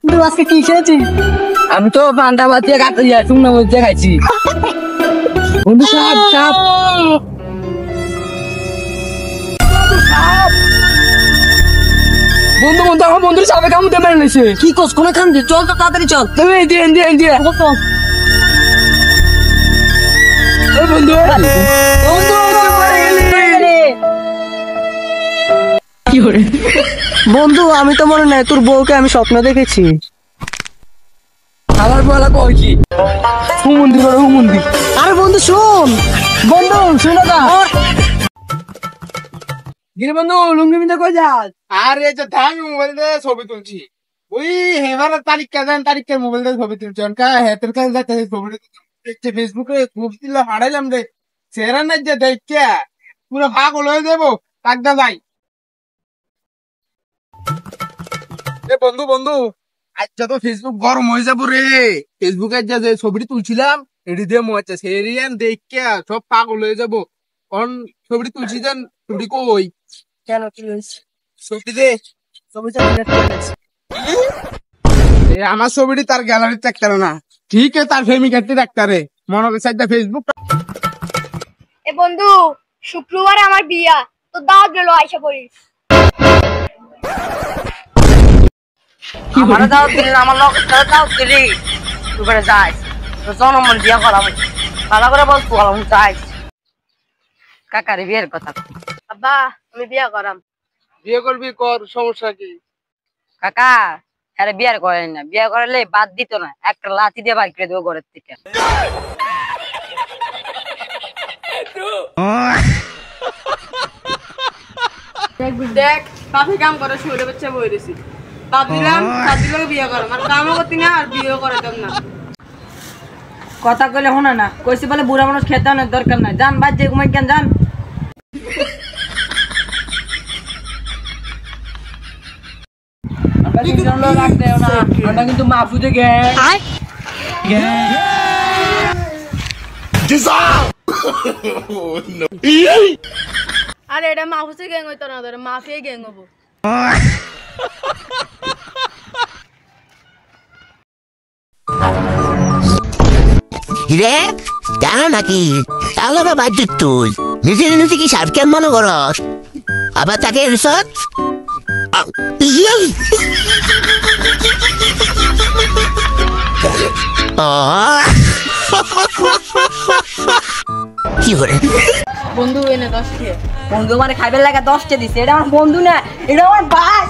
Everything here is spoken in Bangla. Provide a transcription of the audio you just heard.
তুই আজকে কি খেয়েছিস? আমি তো পান্তা ভাত দিয়ে কাটতে যাই, শুকনো মরিচ দিয়ে খাইছি। বন্ধু সাপ সাপ বন্ধু বন্ধু আমার বন্ধুর সাপে কামড়ে মেরে নিয়েছে। কি কস কোন খান দে, চল তো তাড়াতাড়ি চল। তুমি দিয়ে দিয়ে দিয়ে চল বন্ধু বন্ধু কি করে বন্ধু, আমি তো মনে নাই তোর বউকে আমি স্বপ্ন দেখেছি। আমার বলা কই কি হুমন্দি বড় হুমন্দি। আরে বন্ধু শোন, বন্ধু শুনো না। গিরে বন্ধু লুঙ্গি বিন্দা কই যাস? আরে যে ধান মোবাইল দিয়ে ছবি তুলছি। ওই হেবার তারিখ কেন তারিখের মোবাইল দিয়ে ছবি তুলছি। অনকা হেতের কাছে যাতে ছবি দেখতে ফেসবুকে খুব দিলে হারাইলাম রে। চেহারা নাই যে দেখে পুরো পাগল হয়ে যাবো। কাকদা যাই এ বন্ধু বন্ধু, আচ্ছা তো ফেসবুক গরম হয়ে যাবো রে। ফেসবুকে যে ছবিটি তুলছিলাম এটি দিয়ে মনে হচ্ছে সেরিয়ান দেখে সব পাগল হয়ে যাবো। কারণ ছবিটি তুলছি যেন ছবিটি কই কেন কি হয়েছে? ছবিটি দে। ছবিটা ডিলিট করে দিয়েছি। আমার ছবিটি তার গ্যালারি দেখতে না, ঠিক আছে তার প্রেমিকাটি দেখতে রে মনে হচ্ছে ফেসবুক। এ বন্ধু, শুক্রবারে আমার বিয়া, তো দাওয়াত দিল, আইসা পড়িস। আমার দাও দিলি না, আমার লোক দাও দিলি, তুই করে যাস তোর জনমন বিয়া করাম, ভালো করে বল করাম যাই। কাকারে বিয়ের কথা। আব্বা, আমি বিয়া করাম। বিয়ে করবি কর, সমস্যা কি? কাকা আরে বিয়ার করেন না, বিয়ে করলে বাদ দিত না, একটা লাথি দিয়ে বাড়ি করে দেবো ঘরের থেকে। দেখ বাপে কাম করে শুয়ে বাচ্চা বই দিছি, ভাবছিলাম ভাবছিলাম বিয়ে করো, আর কামও করতি না আর বিয়েও করাতাম না। কথা কইলে শোনা না, কইছি বলে বুড়া মানুষ খেতে অনেক দরকার নাই, যান বাদ যে ঘুমাই কেন যান। আমরা কিন্তু মাহফুজে গ্যাং আরে এটা মাফুসে গ্যাং হইতো না, ধরে মাফিয়া গ্যাং হবো। রে জানো নাকি তাহলে বাদ তুই নিজে নিজে কি সার কেন মনে করস আবার তাকে রিসর্চ কি করে বন্ধু এনে 10 খেয়ে বন্ধু মানে খাইবার লাগা 10টা দিছে, এটা আমার বন্ধু না, এটা আমার ভাই।